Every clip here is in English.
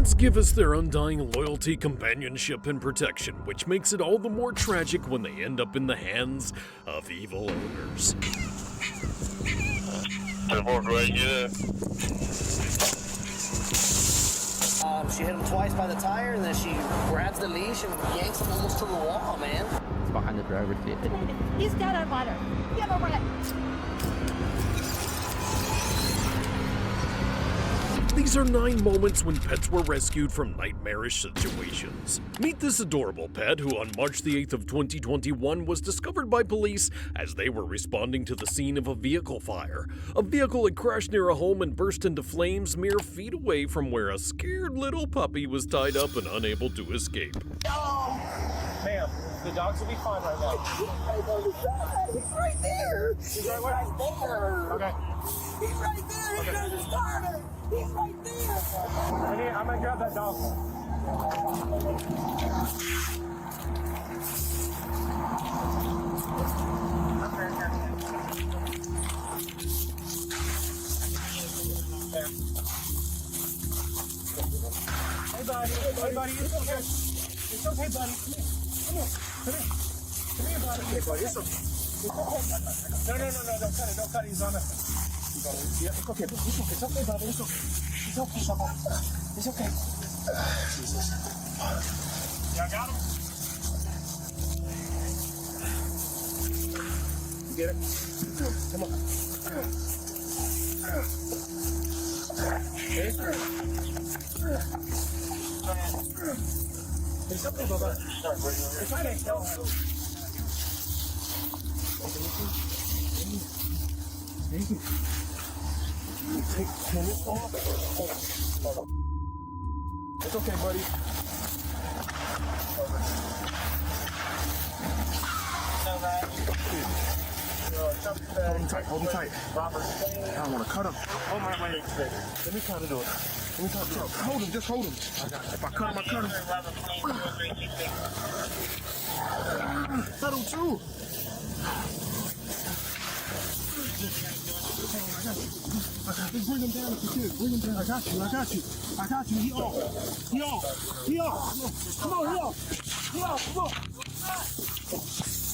Pets give us their undying loyalty, companionship, and protection, which makes it all the more tragic when they end up in the hands of evil owners. She hit him twice by the tire, and then she grabs the leash and yanks him almost to the wall, man. It's behind the driver's seat. He's dead on water. Get over it. These are 9 moments when pets were rescued from nightmarish situations. Meet this adorable pet who on March the 8th of 2021 was discovered by police as they were responding to the scene of a vehicle fire. A vehicle had crashed near a home and burst into flames mere feet away from where a scared little puppy was tied up and unable to escape. Ma'am, the dogs will be fine right now. He's right there. He's right where? Okay. He's right there. He doesn't start her. He's right there. I'm gonna grab that dog. Hey buddy, it's okay. It's okay, buddy. Come here. Come here, buddy. Okay, buddy, it's okay. It's okay. No, don't cut it. Don't cut it. He's on us. Yeah, it's okay. It's okay, buddy. It's okay. It's okay, Papa. It's okay. Jesus. Y'all got him? You get it? Come on. It's okay, Baba. It's okay. Thank you. Take 10 off. It's okay, buddy. Hold him tight, hold him tight. I don't want to cut him. Hold my leg. Let me try to do it. Let me try to do it. Hold him, just hold him. If I cut him, I cut him. Cut him too. Bring him down if you can. Bring him down. I got you. He off. Come on, he off. Come on.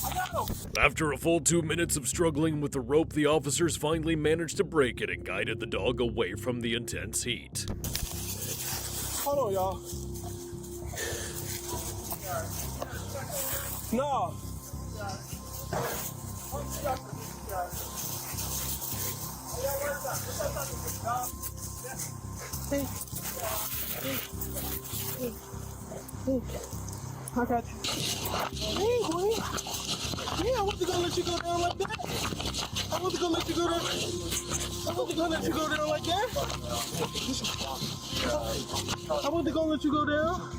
I got him. After a full 2 minutes of struggling with the rope, the officers finally managed to break it and guided the dog away from the intense heat. Hold on, y'all. No. I got you. Hey, boy. Yeah, I wasn't gonna let you go down like that. I wasn't gonna let you go down like that. I wasn't gonna let you go down.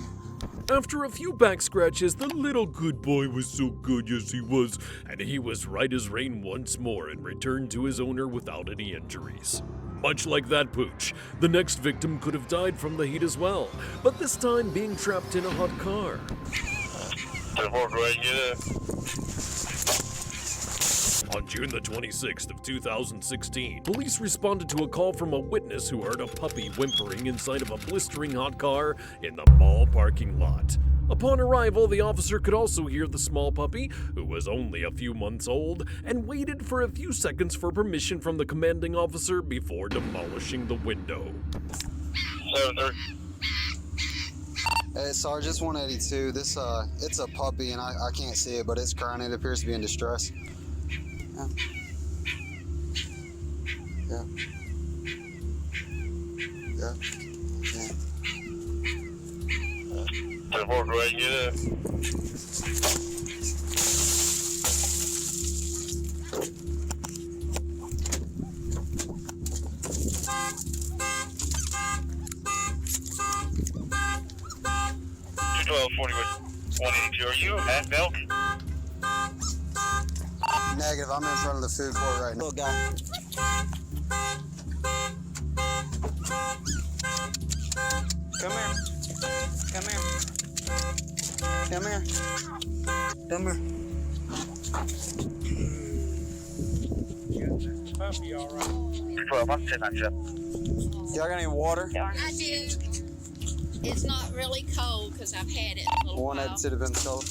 After a few back scratches, the little good boy was so good, yes he was, and he was right as rain once more and returned to his owner without any injuries. Much like that pooch, the next victim could have died from the heat as well, but this time being trapped in a hot car. On June the 26th of 2016, police responded to a call from a witness who heard a puppy whimpering inside of a blistering hot car in the mall parking lot. Upon arrival, the officer could also hear the small puppy, who was only a few months old, and waited for a few seconds for permission from the commanding officer before demolishing the window. Hey, Sarge, it's 182. This, it's a puppy, and I can't see it, but it's crying. It appears to be in distress. Yeah. 10-4, go ahead and get it. Are you at Belk? Negative. I'm in front of the food court right now. Little guy. Come here. Puppy, all right. 12, I'm sitting on you. Y'all got any water? I do. It's not really cold because I've had it a little while. 182 to Pensacola.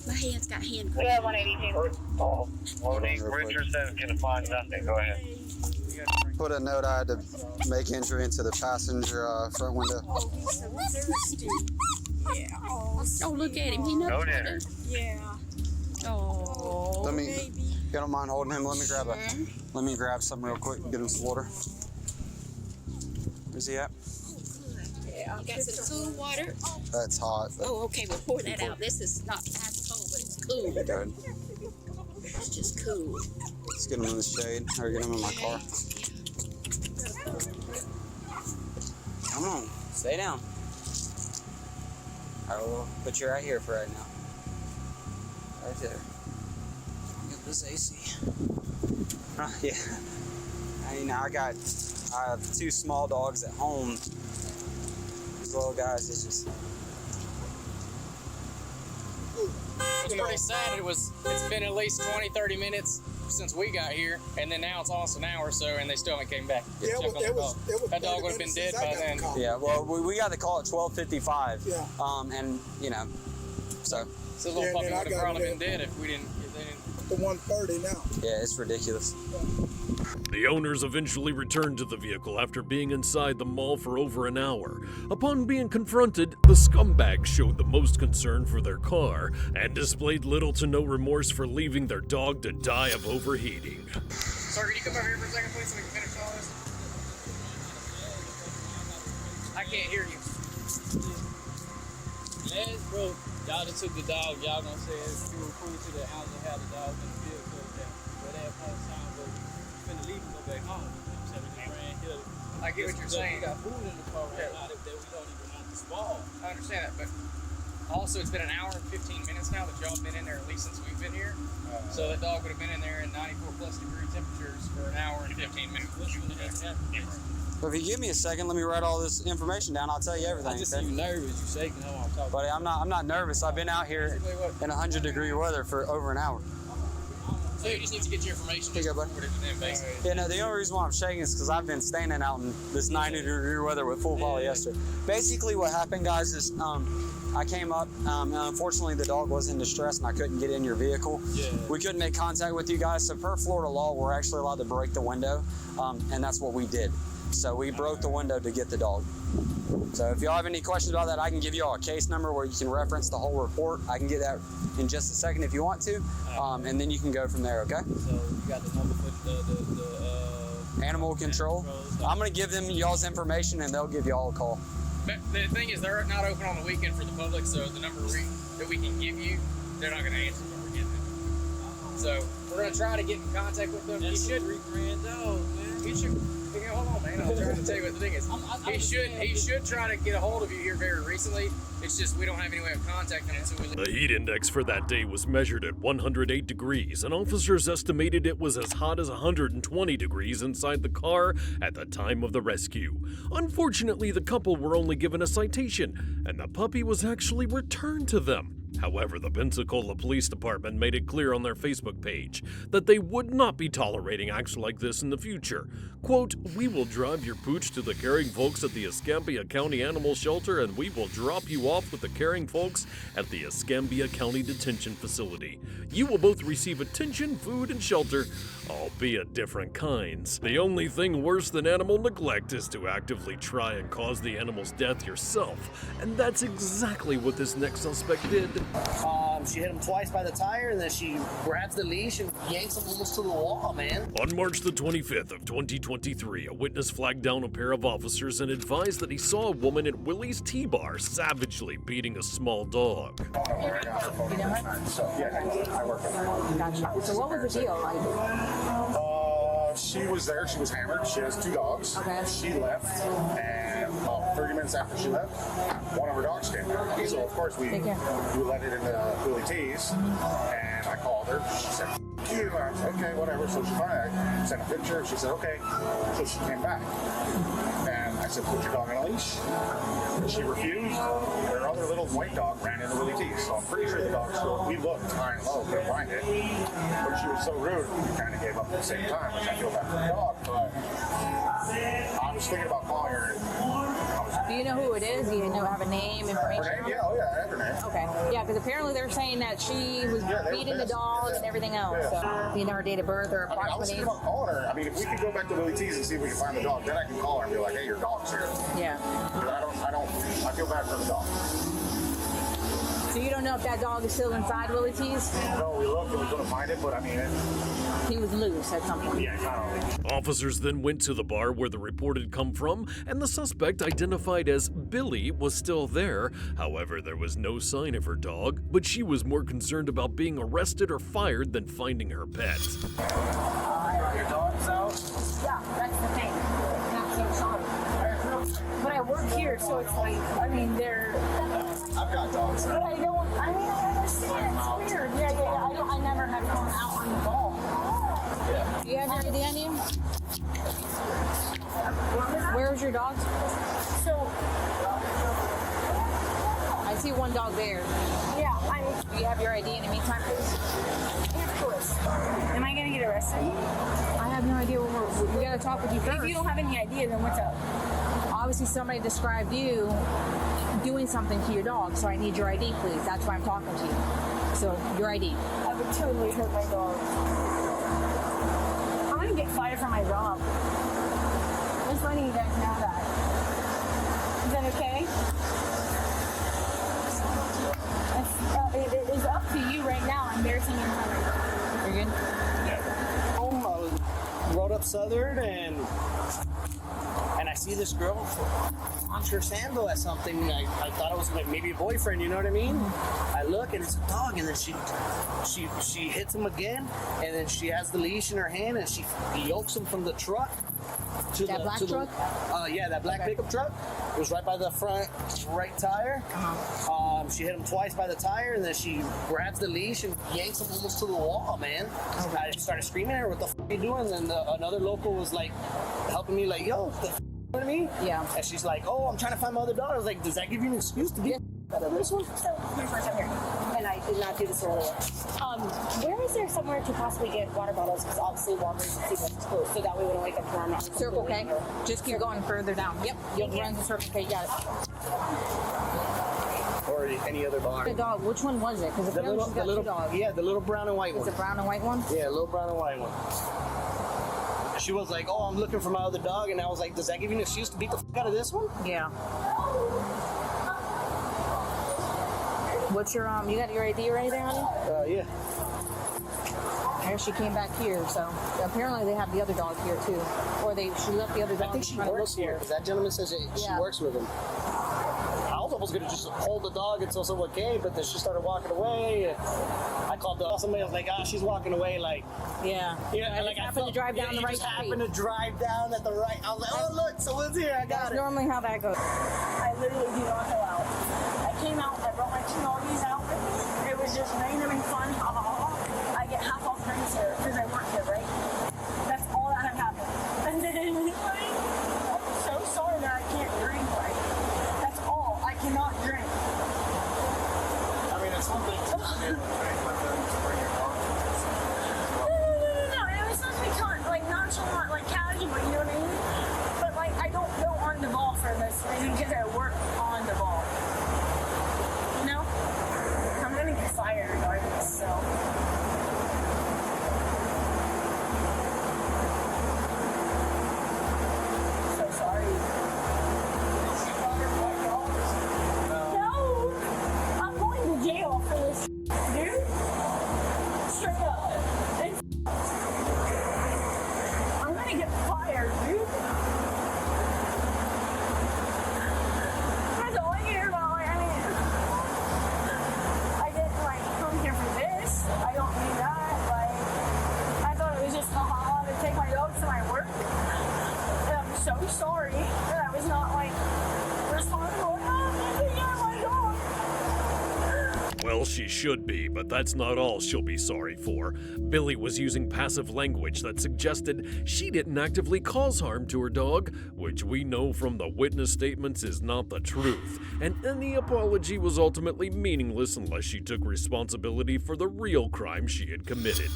My hand's got hand We cream. have 182. Monique Richard says gonna find nothing. Go ahead. Put a note I had to make entry into the passenger front window. Oh, he's so thirsty. Yeah. Oh, look at him. He knows Go what there. to do. Yeah. Oh, Let me, baby. if you don't mind holding him, let me grab something real quick and get him some water. Where's he at? Yeah. Got some cool water. That's hot. But Oh, okay. We'll pour that out. This is not as cold, but it's cool. good. It's just cool. Let's get him in the shade or get him in my car. Come on, stay down. I will put you right here for right now. Right there. Get this AC. Yeah. I have 2 small dogs at home. These little guys, it's pretty sad. It's been at least 20-30 minutes since we got here, and then now it's almost an hour or so, and they still haven't came back. Yeah, it was that dog would have been dead by then. yeah. Well, we got the call at 12:55. Yeah. And so So the little puppy would have probably been dead if they didn't. The 130 now. yeah, it's ridiculous. The owners eventually returned to the vehicle after being inside the mall for over an hour. Upon being confronted, the scumbags showed the most concern for their car and displayed little to no remorse for leaving their dog to die of overheating. Sir, can you come over here for a second, please, so we can finish all this? I can't hear you. Last broke, y'all just took the dog. Y'all gonna say if you were cool to the house and have the dog in the vehicle, but that point in time, but we finna leave and go back home. So we just ran here. I get what you're saying. We got food in the car right now that we don't even want to spoil. I understand that, but also it's been an hour and 15 minutes now that y'all been in there, at least since we've been here. So that dog would have been in there in 94 plus degree temperatures for an hour and 15 minutes. But if you give me a second, let me write all this information down. I'll tell you everything. I just see you nervous. You shaking. How I'm talking. Buddy, I'm not nervous. I've been out here in 100-degree weather for over an hour. So you just need to get your information. Here you go, buddy. Yeah, no, the only reason why I'm shaking is because I've been standing out in this 90-degree weather with full polyester. Basically, what happened, guys, is I came up, and unfortunately, the dog was in distress, and I couldn't get in your vehicle. Yeah. We couldn't make contact with you guys, so per Florida law, we're actually allowed to break the window, and that's what we did. So we broke the window to get the dog. So if y'all have any questions about that, I can give you all a case number where you can reference the whole report. I can get that in just a second if you want to, and then you can go from there, okay? So you got the number for the Animal control. I'm gonna give them y'all's information and they'll give y'all a call. But the thing is, they're not open on the weekend for the public, so the number that we can give you, they're not going to answer when we're getting it. So we're going to try to get in contact with them. That's a $3,000 dog, man. He should. Hold on, man. I'm trying to tell you what the thing is. He should try to get a hold of you here very recently. It's just we don't have any way of contacting him until we leave. The heat index for that day was measured at 108 degrees, and officers estimated it was as hot as 120 degrees inside the car at the time of the rescue. Unfortunately, the couple were only given a citation, and the puppy was actually returned to them. However, the Pensacola Police Department made it clear on their Facebook page that they would not be tolerating acts like this in the future. Quote, "We will drive your pooch to the caring folks at the Escambia County Animal Shelter, and we will drop you off with the caring folks at the Escambia County Detention Facility. You will both receive attention, food, and shelter, albeit different kinds. The only thing worse than animal neglect is to actively try and cause the animal's death yourself, and that's exactly what this next suspect did." She hit him twice by the tire, and then she grabs the leash and yanks him almost to the wall, man. On March the 25th of 2023, a witness flagged down a pair of officers and advised that he saw a woman at Willie's T-Bar savagely beating a small dog. So what was the deal like? She was there. She was hammered. She has 2 dogs. Okay. She left, and about 30 minutes after she left, one of her dogs came out. So of course we let it into Willie T's, and I called her. She said, "F you." I said, "Okay, whatever." So she finally sent a picture. She said, "Okay." So she came back, and I said, "Put your dog on a leash." And she refused. Her other little white dog ran into Willie T's. So I'm pretty sure the dog still. We looked high and low, couldn't find it. But she was so rude, we kind of gave up at the same time, which I feel bad for the dog. But I was thinking about calling her. I was Do you know who it is? Do you know have a name, information? Her name? Yeah, oh yeah, I have her name. Okay. Yeah, because apparently they're saying that she was feeding the dog and everything else. So, do you know her date of birth or I was approximate thinking age? about calling her. I mean, if we could go back to Willie T's and see if we can find the dog, then I can call her and be like, hey, your dog's here. Yeah. But I feel bad for the dog. So you don't know if that dog is still inside Willie T's? No, we looked and we couldn't find it, but I mean, He was loose at some point. yeah, I don't know. Officers then went to the bar where the report had come from, and the suspect, identified as Billy, was still there. However, there was no sign of her dog, but she was more concerned about being arrested or fired than finding her pet. Your dog's out? Yeah, that's the thing. Not so sorry. But I work here, so it's like, I mean, they're... I've got dogs But out. I understand. It's weird. Yeah. I never have gone out on the ball. Yeah. Do you have your ID on you? Where's your dog? So, I see one dog there. yeah, Do you have your ID in the meantime, please? of course. Am I gonna get arrested? I have no idea what we gotta talk with you first. If you don't have any idea, then what's up? Obviously, somebody described you doing something to your dog, so I need your ID, please. That's why I'm talking to you. So, your ID. I would totally hurt my dog. I'm gonna get fired from my job. Just letting you guys know that. Is that okay? It is up to you right now, embarrassing your mother. You're good? Home, I rode up Southern and I see this girl launch her sandal at something. I thought it was like maybe a boyfriend, you know what I mean? I look and it's a dog, and then she hits him again, and then she has the leash in her hand and she yokes him from the truck to That black truck? Yeah, that black pickup truck. It was right by the front right tire. She hit him twice by the tire, and then she grabs the leash and yanks him almost to the wall, man. I started screaming at her, what the f*** are you doing? And then another local was like helping me, like, yo, the f***, you know what I mean? Yeah. And she's like, oh, I'm trying to find my other daughter. I was like, does that give you an excuse to get out of this one? So, here's my time here. And I did not do this earlier. Where is there somewhere to possibly get water bottles? Because obviously Walgreens and Seabush is closed, so that way we don't wake up tomorrow morning. Circle K. Just keep going further down. Yep. You'll run the Circle K. Got it. Or any other bar. The dog. Which one was it? Because apparently she's got two dogs. Yeah, the little brown and white Is one. it brown and white one? Yeah, little brown and white one. She was like, oh, I'm looking for my other dog. And I was like, does that give you an excuse to beat the f*** out of this one? Yeah. What's your you got your ID or anything on you? Yeah. Here she came back here, so apparently they have the other dog here too, or she left the other dog. I think she trying to works look here, for because that gentleman says that she Yeah. works with him. I was almost going to just hold the dog until someone came, but then she started walking away. I called somebody, I was like, she's walking away, like, Yeah. yeah, I like happened to drive down the right just street. happened to drive down at the right. I was like, oh look, someone's here. I got That's it. normally how that goes. I literally do not go out. I came out, I brought my two doggies out with me. It was just random and fun. Ha ha ha. I get half off drinks here because I work here, right? That's all that had happened. And then, like, I'm so sorry that I can't drink, right? That's all. I cannot drink. I mean, it's one thing to drink, but then to bring your dog to No. It was supposed to be like nonchalant, like casual, you know what I mean? But like, I don't go on the ball for this reason because I work on the ball. You know? I'm gonna get fired regardless, so. So sorry. No! I'm going to jail for this, dude. Straight up. I'm gonna get fired, dude. That's all I care about. Like, I mean, I didn't like come here for this. I don't need that. Like, I thought it was just haha to take my dog to my work. And I'm so sorry that I was not like responsible enough to take out my dog. Well, she should be, but that's not all she'll be sorry for. Billy was using passive language that suggested she didn't actively cause harm to her dog, which we know from the witness statements is not the truth, and any apology was ultimately meaningless unless she took responsibility for the real crime she had committed.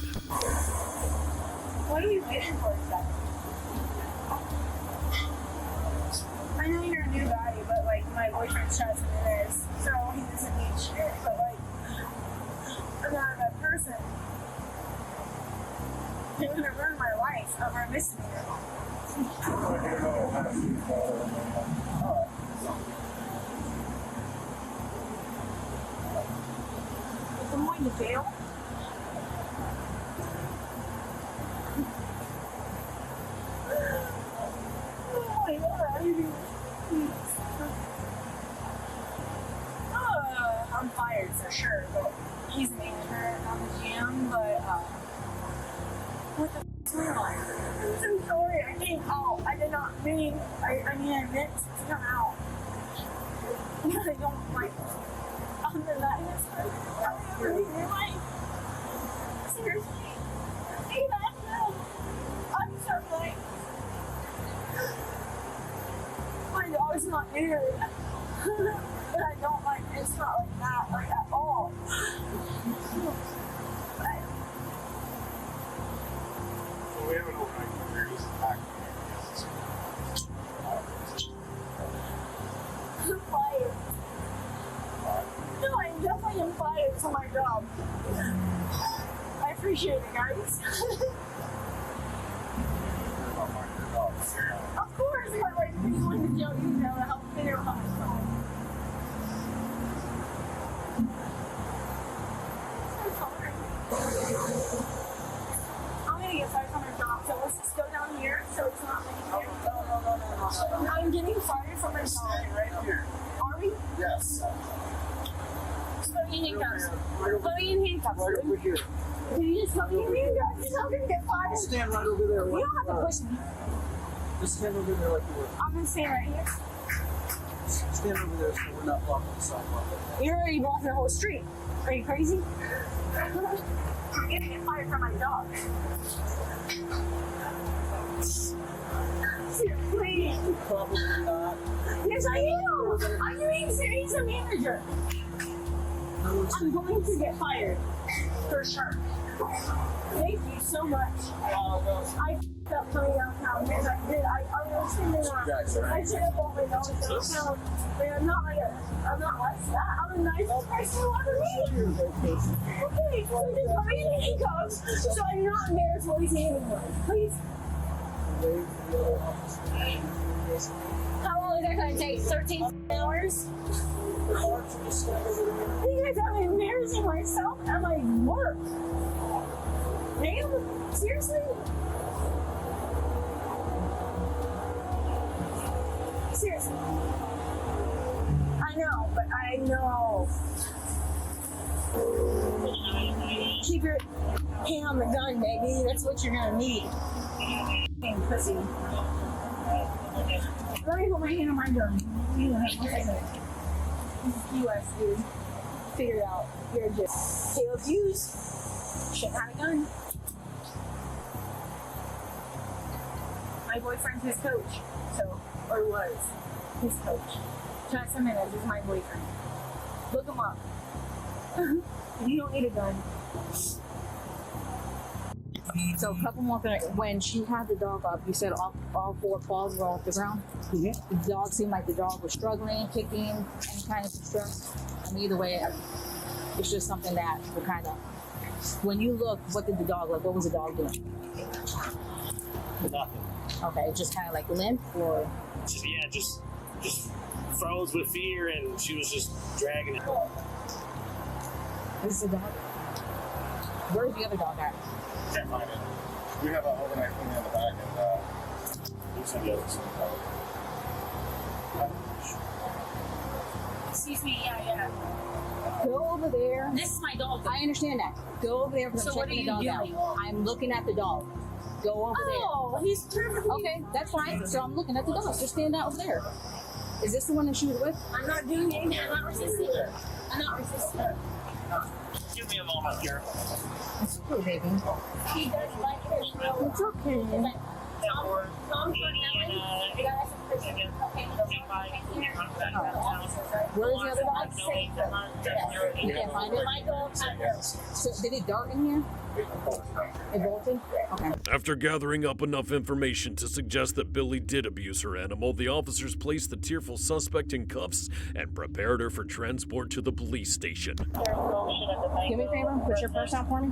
What are you getting for exactly? I know you're a new guy, but my boyfriend's chest and it is. So he doesn't need shit. But like, I'm not a bad person. You're gonna ruin my life over a misdemeanor. I'm going to jail. Oh my God. I'm fired for sure, but he's a manager on the GM, but what the f***'s going on? I'm sorry, I came out. I did not mean, I meant to come out. I don't like on the night. I'm ruining your life. Seriously. Leave that alone. I'm sorry. My dog's not here. But I don't like, it's not like that, like at all. So we have an overnight here. He's back. I'm fired. No, I definitely am fired for my job. I appreciate it, guys. Of course, but like, if you want to jail, you know, to help figure out how it's going. I'm gonna get fired from my job, so let's just go down here so it's not like here. No. I'm getting fired from my job. Standing right here. Are we? Yes. Just put me in handcuffs. Put me in handcuffs. Right over here. Can you just put me in handcuffs? You're not gonna get fired. Stand right over there. You don't have to push me. Just stand over there like you were. I'm gonna stand right here. Stand over there so we're not blocking the sidewalk. You're already blocking the whole street. Are you crazy? I'm gonna get fired from my job. Please. Probably not. Yes, I am. I'm being serious. I'm a manager. I'm going to get fired. For sure. Thank you so much. I f***ed up coming downtown. Yes, I did. I understand that. I should have bought my dogs downtown. But I'm not like that. I'm a nice person who ever meet. Okay, so just put me in handcuffs so I'm not embarrassed while he's anymore. Please. How long is that going to take? 13 hours? You guys have me embarrassing myself at my work. Damn, seriously? Seriously. I know, but I know. Keep your hand on the gun, baby. That's what you're gonna need. Fucking pussy. Let me put my hand on my gun. US, dude. Figure it out. You're just Caleb Hughes. Shouldn't have a gun. My boyfriend's his coach, or was his coach. Chad Jimenez is my boyfriend. Look him up. You don't need a gun. So a couple more things. When she had the dog up, you said all four paws were off the ground. Mm-hmm. The dog seemed like the dog was struggling, kicking, any kind of distress. And either way, it's just something that will kind of. When you look, what did the dog look? What was the dog doing? Nothing. Okay, just kind of like limp, or Just froze with fear, and she was just dragging it. this is the dog. Where's the other dog at? Can't find it. We have an overnight cleaning in the back, and it's on the other side. Excuse me, yeah. Go over there. This is my dog. I understand that. Go over there because So I'm what checking are the you dog doing? out. I'm looking at the dog. Go over Oh, he's perfectly. there. Okay, that's fine. So I'm looking at the dog. Just stand out over there. Is this the one that she was with? I'm not doing anything. I'm not resisting. Give me a moment here. It's okay, baby. He does like it. It's okay. Tom, funny. I got some pictures. Okay, Where is the other dog? You can't find it? So, did he dart in here? It bolted? Okay. After gathering up enough information to suggest that Billy did abuse her animal, the officers placed the tearful suspect in cuffs and prepared her for transport to the police station. Do me a favor, put your purse down for me.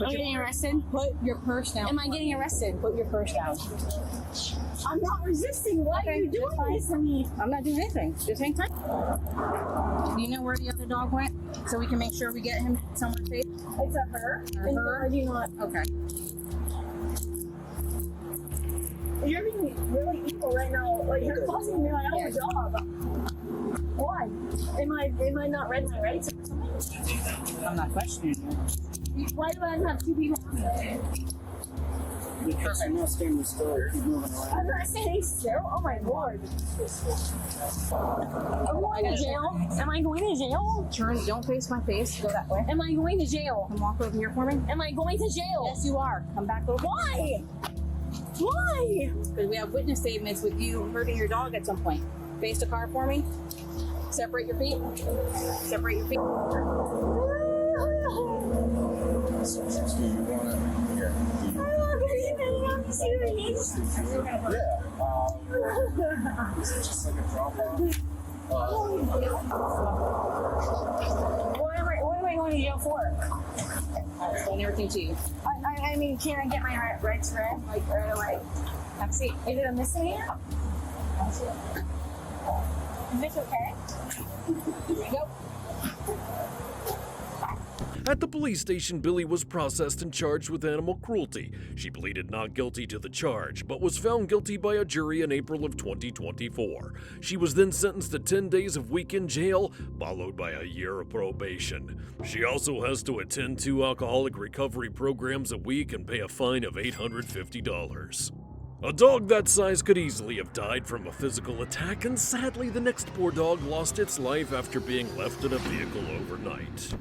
I'm getting arrested. Put your purse down. Am I getting arrested? Put your purse down. I'm not resisting. Why are you doing this to me? I'm not doing anything. Just hang tight. Do you know where the other dog went? So we can make sure we get him somewhere safe? It's a her. Or And her? I do not. Okay. You're being really evil right now. Like you're costing me my own job. Why? Am I not read my rights or something? I'm not questioning you. Why do I have two people on me? Because I'm not standing still. Keep moving around. I'm not standing still. Oh my lord. I'm going to jail. Am I going to jail? Turn, don't face my face. Go that way. Am I going to jail? Come walk over here for me. Am I going to jail? Yes, you are. Come back over. Why? Why? Because we have witness statements with you hurting your dog at some point. Face the car for me. Separate your feet. Separate your feet. Do you want to? Here. Are you serious? Yeah. Is it just like a drop off? What am I going to jail for? I'll explain everything to you. I mean, can I get my rights read like right away? Have a seat. Is it a misdemeanor? Is this okay? Go. At the police station, Billy was processed and charged with animal cruelty. She pleaded not guilty to the charge, but was found guilty by a jury in April of 2024. She was then sentenced to 10 days of weekend jail, followed by a year of probation. She also has to attend 2 alcoholic recovery programs a week and pay a fine of $850. A dog that size could easily have died from a physical attack, and sadly, the next poor dog lost its life after being left in a vehicle overnight.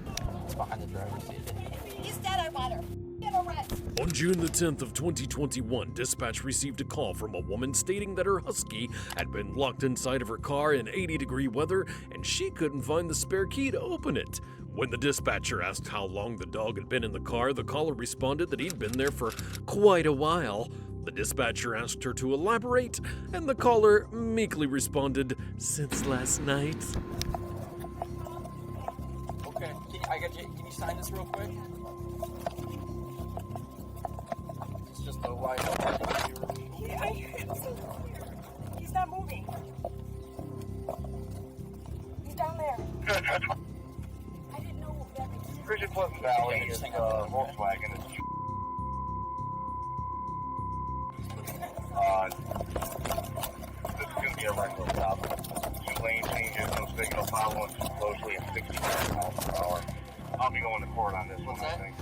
Behind the driver's seat. He's dead, I got her. Get arrested. On June the 10th of 2021, dispatch received a call from a woman stating that her husky had been locked inside of her car in 80-degree weather and she couldn't find the spare key to open it. When the dispatcher asked how long the dog had been in the car, the caller responded that he'd been there for quite a while. The dispatcher asked her to elaborate, and the caller meekly responded, "Since last night." Okay, can you sign this real quick? It's just a wide open. He's not moving. He's down there. I didn't know that. Christian Pleasant Valley is Volkswagen. This is going to be a regular stop. 2 lane changes, no signal, following too closely at 65 miles per hour. I'll be going to court on this one, I think.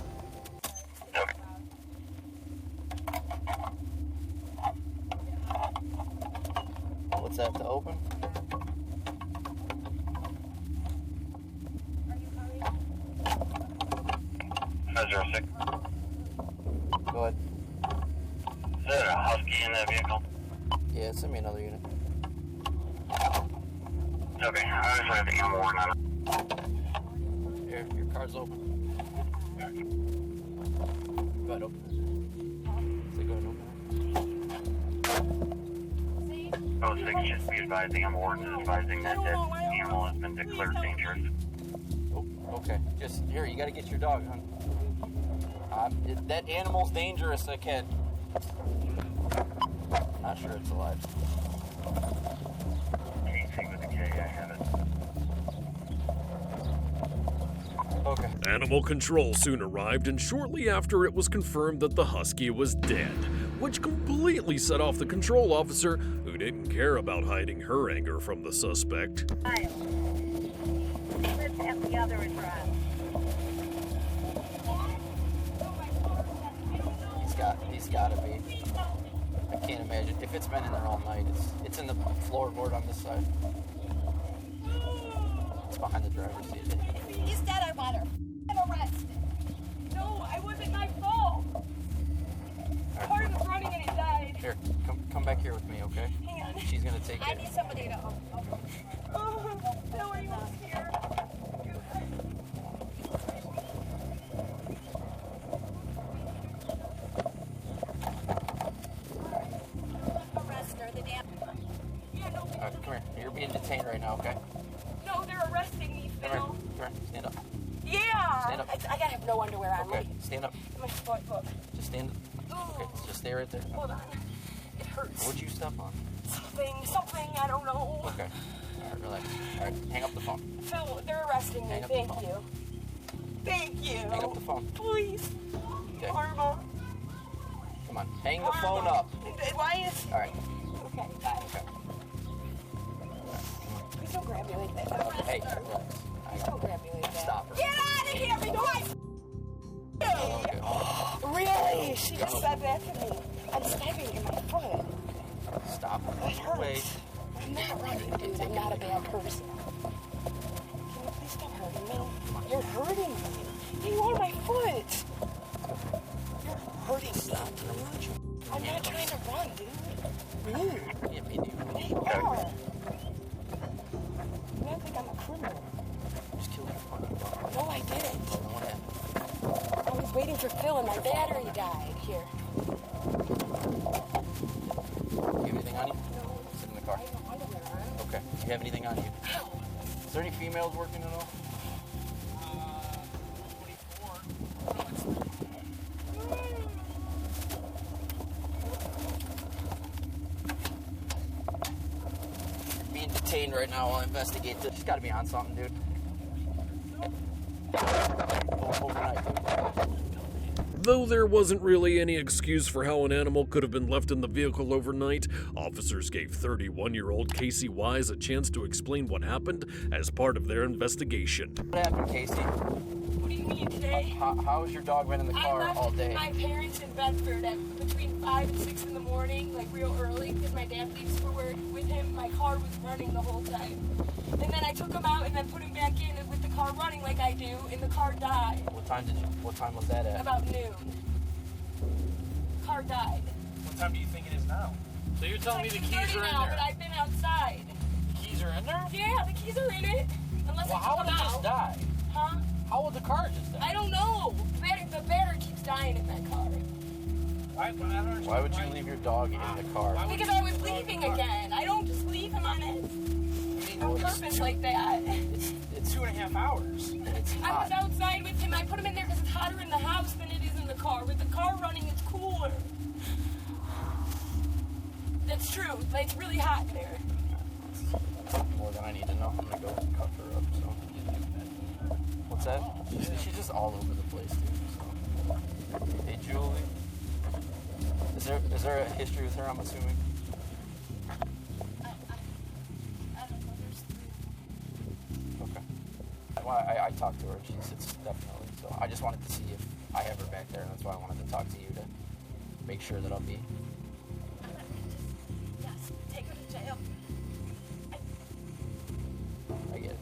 Okay. What's that to open? Measure 6. Go ahead. Is there a husky in that vehicle? Yeah, send me another unit. Okay, I just have to get more on it. Here, your car's open. Go ahead, open it. Say go ahead, open it. 06 should be advising I'm ordinance advising that that animal has been declared dangerous. Oh, okay. Just here, you gotta get your dog, hon. That animal's dangerous, kid. Not sure it's alive. AC with the K, I have it. Okay. Animal control soon arrived, and shortly after it was confirmed that the husky was dead, which completely set off the control officer, who didn't care about hiding her anger from the suspect. Let's have the other address. He's gotta be. I can't imagine. If it's been in there all night, it's in the floorboard on this side. It's behind the driver's seat. He's dead, I got her. Get arrested. No, it wasn't my fault. Car was running and it died. Here, come back here with me, okay? Hang on. She's gonna take I it. need somebody to help. Oh, Billy was here. Arrest her, the damn. Yeah, no. Come here. You're being detained right now, okay? No, they're arresting me, Phil. Come here. Stand up. Yeah. Stand up. I gotta have no underwear on. Okay, stand up. My foot, look. Just stand up. Okay, just stay right there. Hold on. It hurts. What'd you step on? Something, I don't know. Okay. All right, relax. All right, hang up the phone. Phil, they're arresting me. Hang up the Thank phone. you. Thank you. Hang up the phone. Please. Okay. Karma. Come on, hang the phone up. Why is... All right. Okay, bye. Okay. Please don't grab me like that. Hey, relax. Please don't grab me like that. Stop her. Get out of here, because Really? She just said that to me. I'm stabbing in my foot. Stop her. It hurts. Wait. I'm not running, dude. I'm not a bad person. Can you please stop hurting me? You're hurting me. You are my foot. You're hurting me. I'm not trying to run, dude. Yeah, me neither. You are. You act like I'm a criminal. Just killed your phone. No, I didn't. What happened? I was waiting for Phil and my battery died. Here. You have anything on you? No. Sit in the car. Okay. Do you have anything on you? Is there any females working at all? 24. Being detained right now. I'll investigate this. She's got to be on something, dude. Overnight, dude. Though there wasn't really any excuse for how an animal could have been left in the vehicle overnight, officers gave 31-year-old Casey Wise a chance to explain what happened as part of their investigation. What happened, Casey? What do you mean today? How has your dog been in the car all day? I left my parents in Bedford at between 5 and 6 in the morning, like real early, because my dad leaves for work with him. My car was running the whole time. And then I took him out and then put him back in with the car running like I do, and the car died. What time was that at? About noon. Car died. What time do you think it is now? So you're telling me the keys are in now, there? but I've been outside. The keys are in there? Yeah, the keys are in it. Unless Well, I how took would them it just out. die? Huh? How would the car just die? I don't know. The battery keeps dying in that car. Why would you leave your dog in the car? Because I was leaving again. I don't just leave him on it on purpose like that. It's 2.5 hours. It's I hot. was outside with him. I put him in there because it's hotter in the house than it is in the car. With the car running, it's cooler. That's true. Like, it's really hot in there. More than I need to know. I'm gonna go cut her up. So. What's that? She's just all over the place, dude. So. Hey, Julie. Is there a history with her? I'm assuming. I don't know. There's 3. Okay. Well, I talked to her. She said definitely. So I just wanted to see if I have her back there, and that's why I wanted to talk to you to make sure that I'll be. Yes, take her to jail. I get it.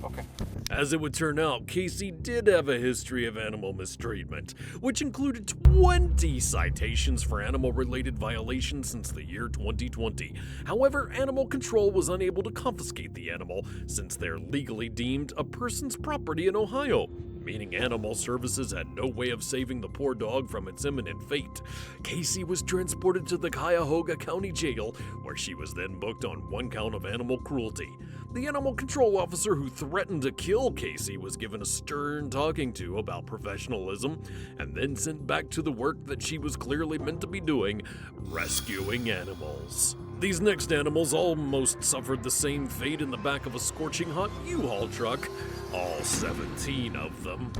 Okay. As it would turn out, Casey did have a history of animal mistreatment, which included 20 citations for animal-related violations since the year 2020. However, Animal Control was unable to confiscate the animal since they're legally deemed a person's property in Ohio, meaning Animal Services had no way of saving the poor dog from its imminent fate. Casey was transported to the Cuyahoga County Jail, where she was then booked on 1 count of animal cruelty. The animal control officer who threatened to kill Casey was given a stern talking to about professionalism, and then sent back to the work that she was clearly meant to be doing, rescuing animals. These next animals almost suffered the same fate in the back of a scorching hot U-Haul truck, all 17 of them.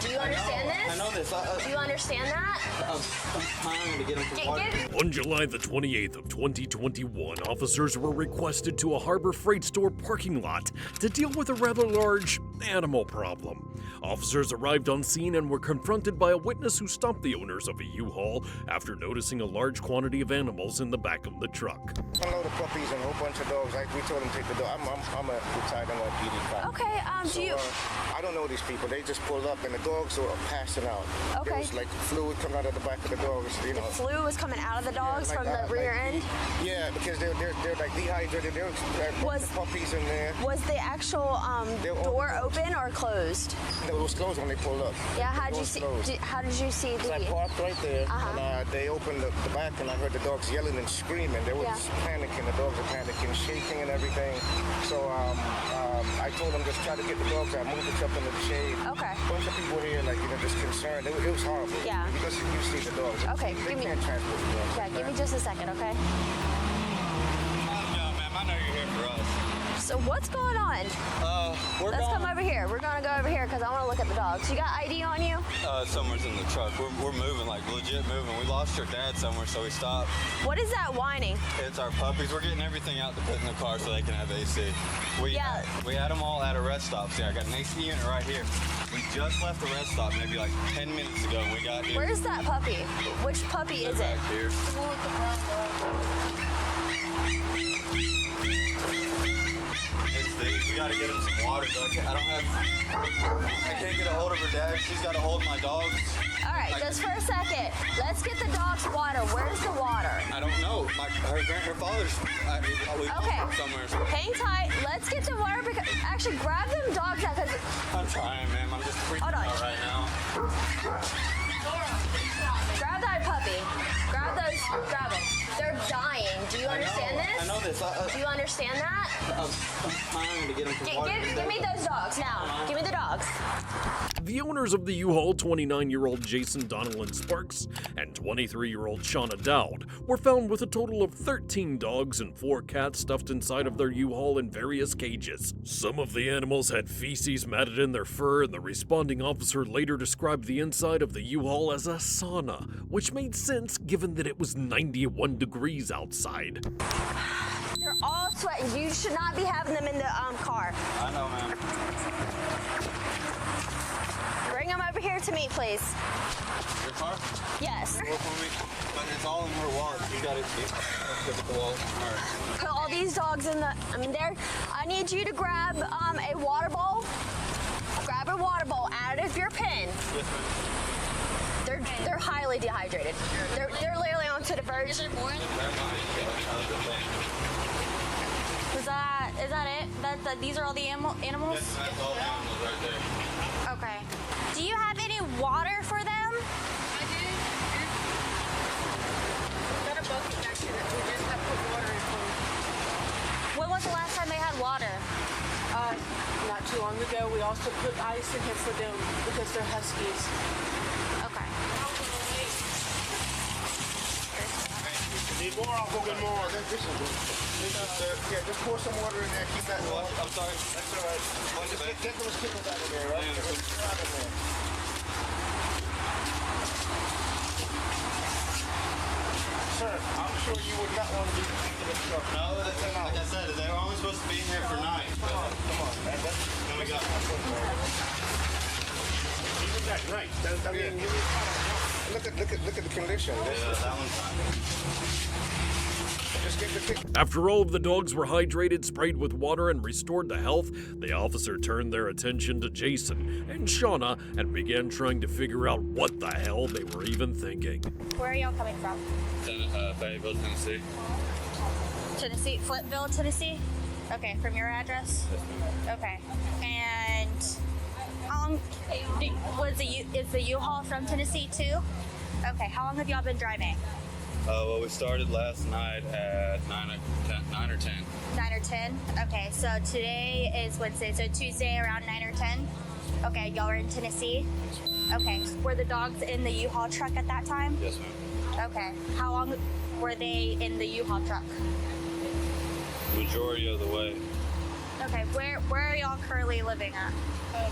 Do you understand this? I know this. Do you understand that? I'm trying to get him to water. On July the 28th of 2021, officers were requested to a Harbor Freight Store parking lot to deal with a rather large animal problem. Officers arrived on scene and were confronted by a witness who stopped the owners of a U-Haul after noticing a large quantity of animals in the back of the truck. A load of puppies and a whole bunch of dogs. We told them to take the dog. I'm a retired NYPD cop. Okay, So, do you? I don't know these people. They just pulled up and the dogs were passing out. Okay. There was like fluid coming out of the back of the dogs. You know. Flu was coming out of the dogs like, from the rear end. Yeah, because they're like dehydrated. There was the puppies in there. Was the actual door open or closed? No, it was closed when they pulled up. Yeah. How did you see? How did you see the? I parked right there, and they opened the back, and I heard the dogs yelling and screaming. They were just panicking. The dogs were panicking, shaking, and everything. So I told them just try to get the dogs out, move it up into the shade. Okay. A bunch of people here, like just concerned. It was horrible. Yeah. Because you see the dogs. Okay. They can't transport the dogs. Yeah. Give me just a second, okay? Yeah, ma'am. I know you're here for us. So what's going on? Let's come over here. We're gonna go over here because I want to look at the dogs. You got ID on you? Somewhere's in the truck. We're moving, like legit moving. We lost your dad somewhere, so we stopped. What is that whining? It's our puppies. We're getting everything out to put in the car so they can have AC. We had them all at a rest stop. See, I got an AC unit right here. We just left the rest stop maybe like 10 minutes ago. We got here. Where's that puppy? Which puppy is it? Back here. We gotta get him some water, but I can't get a hold of her dad. She's gotta hold my dogs. All right, just for a second. Let's get the dogs water. Where's the water? I don't know. Her father's somewhere. Hang tight. Let's get the water. Actually, grab them dogs out because I'm trying, ma'am. I'm just freaking out right now. Grab that puppy. Grab those. Grab them. They're dying. Do you understand this? I know this. Do you understand that? I'm trying to get them some water. Give me those dogs now. Give me the dogs. The owners of the U-Haul, 29-year-old Jason Donalyn Sparks and 23-year-old Shauna Dowd, were found with a total of 13 dogs and 4 cats stuffed inside of their U-Haul in various cages. Some of the animals had feces matted in their fur, and the responding officer later described the inside of the U-Haul as a sauna, which made sense given that it was 91 degrees outside. They're all sweating. You should not be having them in the car. I know, ma'am. Bring them over here to me, please. Your car? Yes. But it's all in her wallet. You got it. Look at the wallet. All right. Put all these dogs in the. I need you to grab a water bowl. Grab a water bowl out of your pen. Yes, ma'am. They're highly dehydrated. They're literally onto the verge. Is that it? These are all the animals? Yes, that's all the animals right there. Okay. Do you have any water for them? I do. Got a bucket back here that we just have put water in for. When was the last time they had water? Not too long ago. We also put ice in here for them because they're huskies. Okay. Need more? I'll go get more. Just pour some water in there. Keep that warm. I'm sorry. That's all right. Just get those kittens out of there, right? Get them out of there. Sir, I'm sure you would not want to be in the truck. No, like I said, they were only supposed to be in here for night. Come on, man. Then we got even that night. I mean, look at the condition. that one's fine. After all of the dogs were hydrated, sprayed with water, and restored to health, the officer turned their attention to Jason and Shauna and began trying to figure out what the hell they were even thinking. Where are y'all coming from? Fayetteville, Tennessee. Tennessee, Footville, Tennessee? Okay, from your address? Okay. And how long is the U-Haul from Tennessee too? Okay, how long have y'all been driving? Well, we started last night at 9 or 10. 9 or 10? Okay, so today is Wednesday, so Tuesday around 9 or 10? Okay, y'all are in Tennessee? Okay, were the dogs in the U-Haul truck at that time? Yes, ma'am. Okay, how long were they in the U-Haul truck? Majority of the way. Okay, where are y'all currently living at?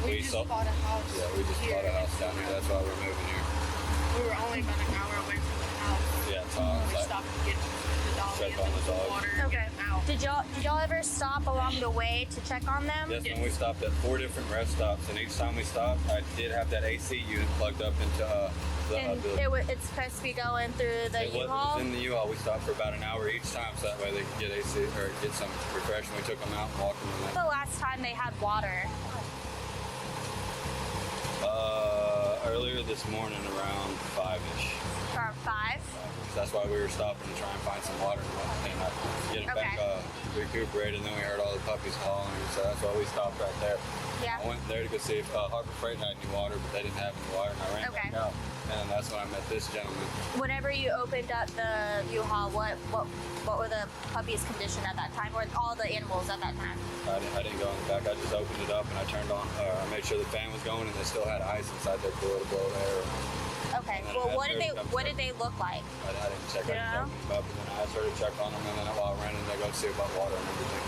We just bought a house. Yeah, we just bought a house down here. That's why we're moving here. We were only about an hour away from the house. Yeah, it's all We stopped to get the dog check on the dog. water. Okay. Did y'all ever stop along the way to check on them? Yes, when we stopped at 4 different rest stops, and each time we stopped, I did have that AC unit plugged up into And it's supposed to be going through the It U-Haul? was in the U-Haul. We stopped for about an hour each time, so that way they could get AC or get some refreshment. We took them out and walked them in. The last time they had water? Earlier this morning around 5-ish. Around 5? That's why we were stopping to try and find some water and get them back recuperated. And then we heard all the puppies hauling, so that's why we stopped right there. Yeah. I went there to go see if Harbor Freight had any water, but they didn't have any water, and I ran back out. And that's when I met this gentleman. Whenever you opened up the U-Haul, what were the puppies' condition at that time, or all the animals at that time? I didn't go in the back. I just opened it up and I turned on. I made sure the fan was going, and they still had ice inside their cooler to blow air. Okay. Well, what did they look like? I didn't check. I just opened them up, and then I started to check on them, and then while I ran in, they go see about water and everything.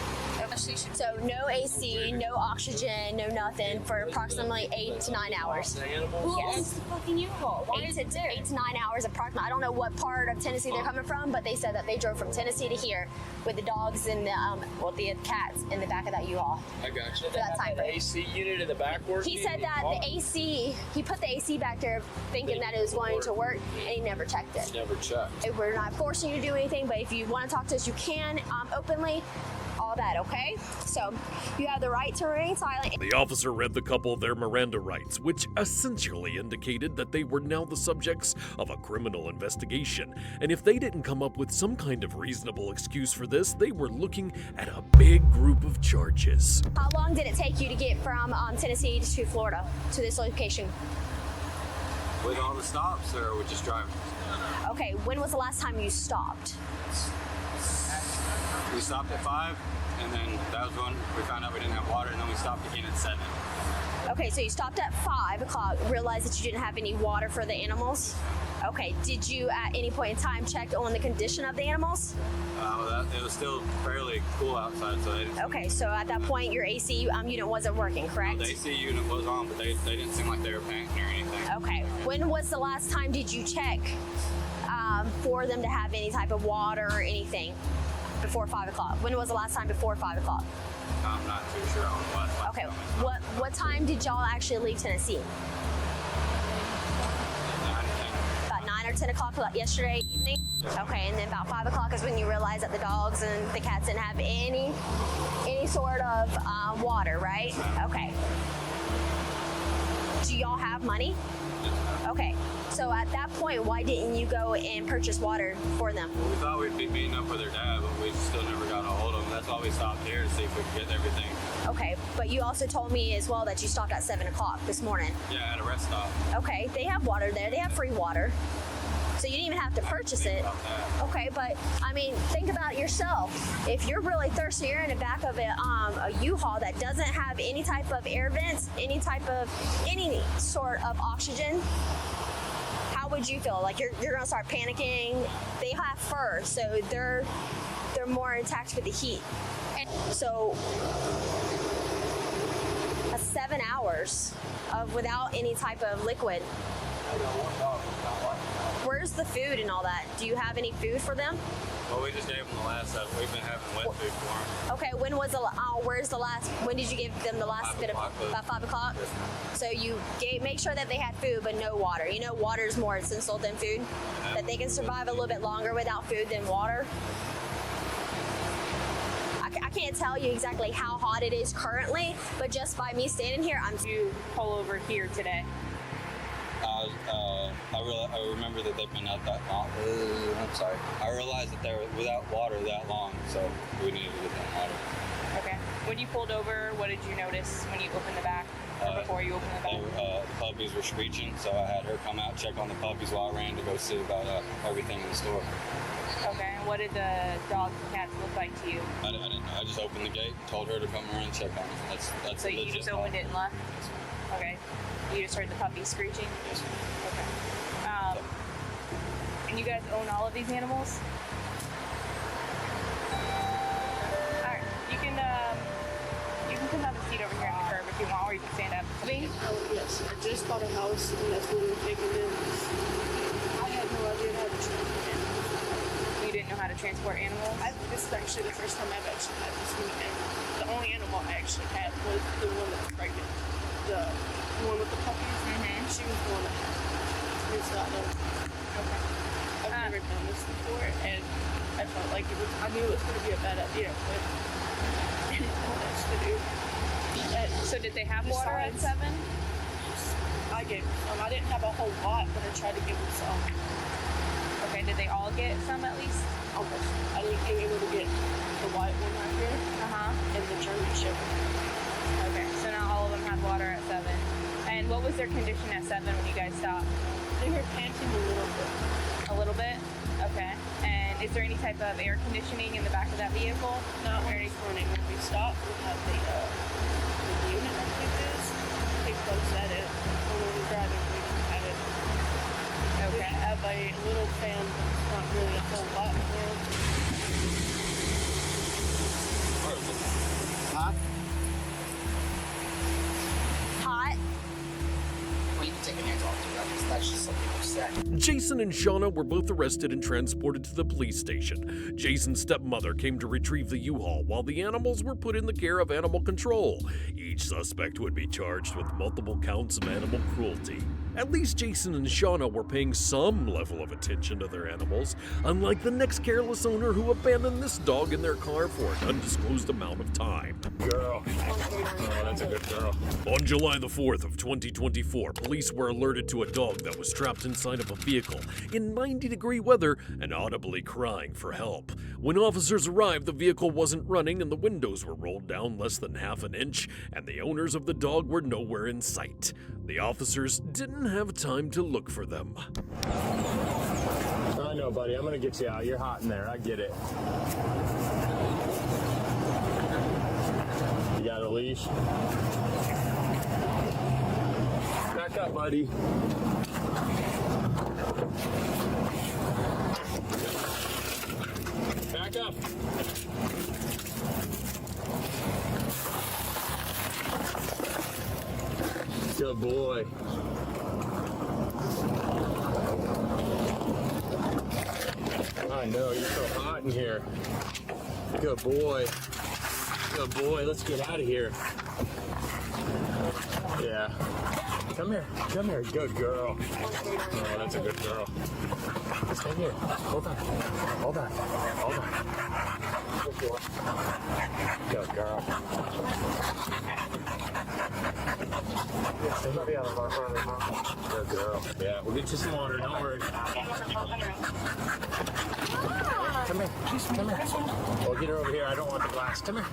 So no AC, no oxygen, no nothing for approximately 8 to 9 hours. Who owns the fucking U-Haul? Why is it there? 8 to 9 hours approximately. I don't know what part of Tennessee they're coming from, but they said that they drove from Tennessee to here with the dogs and the cats in the back of that U-Haul. I got you. For that time frame. The AC unit in the back working? He said that the AC, he put the AC back there thinking that it was going to work, and he never checked it. Never checked. We're not forcing you to do anything, but if you want to talk to us, you can openly. All that, okay? So you have the right to remain silent. The officer read the couple their Miranda rights, which essentially indicated that they were now the subjects of a criminal investigation. And if they didn't come up with some kind of reasonable excuse for this, they were looking at a big group of charges. How long did it take you to get from Tennessee to Florida, to this location? With all the stops, or we're just driving? Okay, when was the last time you stopped? We stopped at 5, and then that was when we found out we didn't have water, and then we stopped again at 7. Okay, so you stopped at 5 o'clock, realized that you didn't have any water for the animals? Okay, did you at any point in time check on the condition of the animals? It was still fairly cool outside, so they didn't. Okay, so at that point your AC unit wasn't working, correct? The AC unit was on, but they didn't seem like they were panicking or anything. Okay, when was the last time did you check for them to have any type of water or anything? Before 5 o'clock. When was the last time before 5 o'clock? I'm not too sure on what. Okay. What time did y'all actually leave Tennessee? 9 About 9 or 10 o'clock yesterday evening? Okay, and then about 5 o'clock is when you realized that the dogs and the cats didn't have any sort of water, right? Okay. Do y'all have money? Okay. So at that point, why didn't you go and purchase water for them? We thought we'd be meeting up with their dad, but we still never got a hold of him. That's why we stopped here to see if we could get everything. Okay, but you also told me as well that you stopped at 7 o'clock this morning. Yeah, at a rest stop. Okay, they have water there. They have free water. So you didn't even have to purchase it. Okay, but I mean, think about yourself. If you're really thirsty, you're in the back of a U-Haul that doesn't have any type of air vents, any sort of oxygen. How would you feel? Like you're gonna start panicking. They have fur, so they're more intact with the heat. And so that's 7 hours of without any type of liquid. Where's the food and all that? Do you have any food for them? Well, we just gave them the last stuff. We've been having wet food for them. Okay, when did you give them the last bit of, about 5 o'clock? So you make sure that they had food, but no water. You know, water is more essential than food. That they can survive a little bit longer without food than water. I can't tell you exactly how hot it is currently, but just by me standing here, You pull over here today. I remember that they've been out that long. I'm sorry. I realized that they were without water that long, so we needed to get them water. Okay. When you pulled over, what did you notice when you opened the back? Or before you opened the back? The puppies were screeching, so I had her come out, check on the puppies while I ran to go see about everything in the store. Okay. And what did the dogs and cats look like to you? I didn't know. I just opened the gate, told her to come around and check on them. That's so you just opened it and left? Okay. You just heard the puppies screeching? Yes. Okay. And you guys own all of these animals? Alright. You can come have a seat over here on the curb if you want, or you can stand up. Yes. I just bought a house and that's when we were taking in. I had no idea how to transport animals. You didn't know how to transport animals? This is actually the first time I've actually had this many animals. The only animal I actually had was the one that was pregnant. The one with the puppies. Mm-hmm. She was the one that had it. It's not known. Okay. I've never done this before, and I felt like I knew it was going to be a bad idea, but I didn't know what else to do. So did they have water at 7? I gave him some. I didn't have a whole lot, but I tried to give him some. Okay, did they all get some at least? Almost. I didn't get able to get the white one right here. And the German Shepherd. Okay, so now all of them have water at 7. And what was their condition at 7 when you guys stopped? They were panting a little bit. A little bit? Okay. And is there any type of air conditioning in the back of that vehicle? Not when we stopped, we had the unit, I think it is. They closed that in. When we were driving, we didn't have it. We have a little fan, but it's not really a whole lot for them. Hot? Hot? Well, you can take your hands off, dude. That's just something you said. Jason and Shauna were both arrested and transported to the police station. Jason's stepmother came to retrieve the U-Haul while the animals were put in the care of animal control. Each suspect would be charged with multiple counts of animal cruelty. At least Jason and Shauna were paying some level of attention to their animals, unlike the next careless owner who abandoned this dog in their car for an undisclosed amount of time. Girl. Oh, that's a good girl. On July the 4th of 2024, police were alerted to a dog that was trapped inside of a vehicle in 90-degree weather and audibly crying for help. When officers arrived, the vehicle wasn't running and the windows were rolled down less than half an inch, and the owners of the dog were nowhere in sight. The officers didn't have time to look for them. I know, buddy. I'm gonna get you out. You're hot in there. I get it. You got a leash? Back up, buddy. Back up. Good boy. I know, you're so hot in here. Good boy. Good boy, let's get out of here. Yeah. Come here, good girl. Oh, that's a good girl. Stay here. Hold on. Hold on. Hold on. Good girl. Good girl. Yeah, we'll get you some water, don't worry. Come here. Come here. We'll get her over here. I don't want the glass. Come here.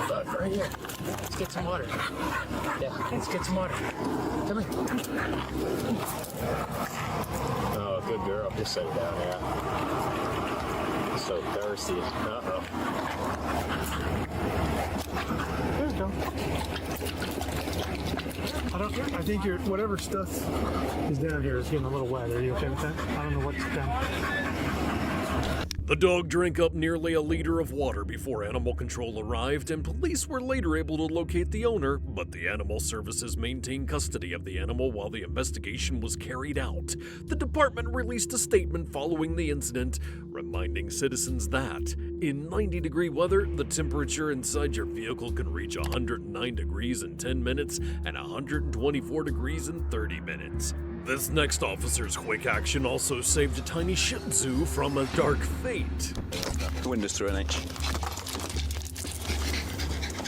Look, right here. Let's get some water. Yeah, let's get some water. Come here. Oh, good girl. Just sit down, yeah. So thirsty. Uh-oh. There you go. I think whatever stuff is down here is getting a little wet. Are you okay with that? I don't know what's down. The dog drank up nearly a liter of water before animal control arrived, and police were later able to locate the owner, but the animal services maintained custody of the animal while the investigation was carried out. The department released a statement following the incident, reminding citizens that in 90-degree weather, the temperature inside your vehicle can reach 109 degrees in 10 minutes and 124 degrees in 30 minutes. This next officer's quick action also saved a tiny Shih Tzu from a dark fate. The window's through an inch.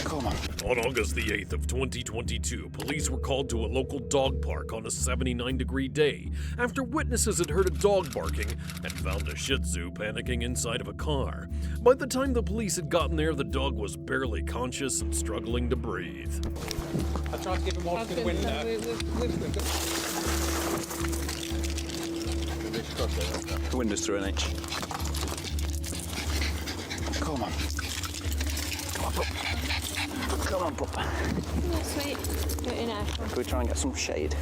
Come on. On August the 8th of 2022, police were called to a local dog park on a 79-degree day after witnesses had heard a dog barking and found a Shih Tzu panicking inside of a car. By the time the police had gotten there, the dog was barely conscious and struggling to breathe. I tried to get him off the window. The window's through an inch. Come on. Come on, Papa. Yeah, sweet. Get in there. Can we try and get some shade?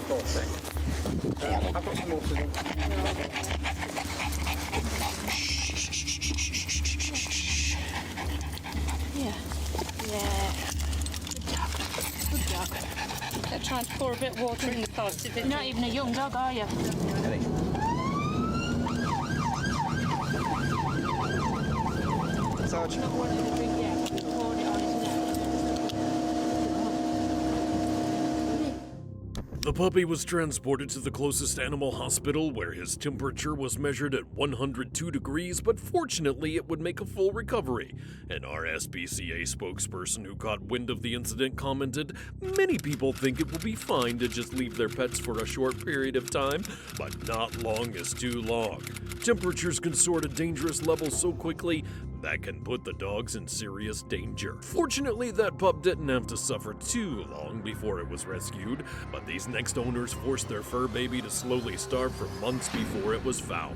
I've got some more for them. Yeah. Yeah. Good job. They're trying to pour a bit of water in the pot. You're not even a young dog, are you? Sarge. Not wanting to drink yet. Poured it on his neck. The puppy was transported to the closest animal hospital where his temperature was measured at 102 degrees, but fortunately it would make a full recovery. An RSPCA spokesperson who caught wind of the incident commented, "Many people think it will be fine to just leave their pets for a short period of time, but not long is too long. Temperatures can soar to dangerous levels so quickly that can put the dogs in serious danger." Fortunately, that pup didn't have to suffer too long before it was rescued, but these next owners forced their fur baby to slowly starve for months before it was found.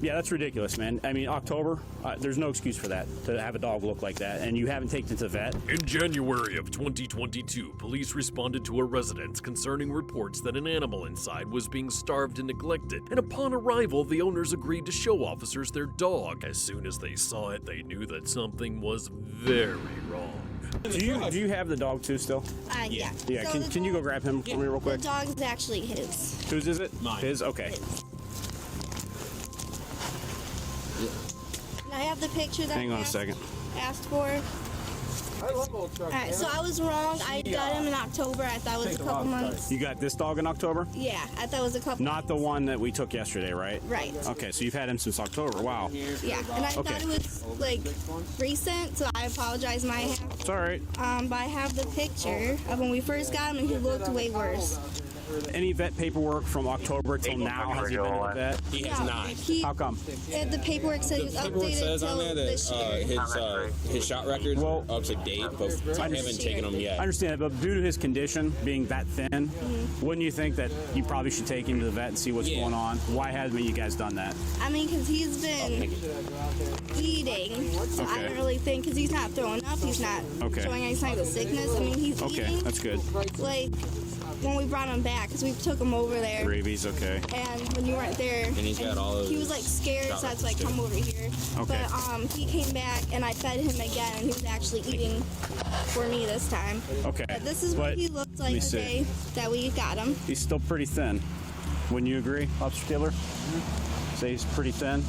Yeah, that's ridiculous, man. I mean, October, there's no excuse for that, to have a dog look like that, and you haven't taken it to the vet. In January of 2022, police responded to a residence concerning reports that an animal inside was being starved and neglected, and upon arrival, the owners agreed to show officers their dog. As soon as they saw it, they knew that something was very wrong. Do you have the dog too still? Yeah. Yeah, So can you go grab him for me real quick? The dog's actually his. Whose is it? Mine. His? Okay. And I have the picture that Hang on I a second. asked for. I love old trucks. Alright, so I was wrong. I got him in October. I thought it was a couple months. You got this dog in October? Yeah, I thought it was a couple. Not the one that we took yesterday, right? Right. Okay, so you've had him since October. Wow. Yeah, and I thought it was like recent, so I apologize. My half. It's all right. But I have the picture of when we first got him, and he looked way worse. Any vet paperwork from October till now? Has he been to the vet? He has not. How come? The paperwork said he was Paperwork updated says on till there this year. that his shot records are up to date, but I haven't taken them yet. I understand, but due to his condition being that thin, wouldn't you think that you probably should take him to the vet and see what's going on? Why haven't you guys done that? I mean, because he's been eating, so I don't really think, because he's not throwing up, he's not showing any signs of sickness. I mean, he's eating. That's good. Like, when we brought him back, because we took him over there. Rabies, okay. And when you weren't there, And he's got all of he was like scared, so that's why come over here. Okay. But he came back, and I fed him again, and he was actually eating for me this time. Okay. But this is what he looked like the day that we got him. He's still pretty thin. Wouldn't you agree, Officer Taylor? Say he's pretty thin?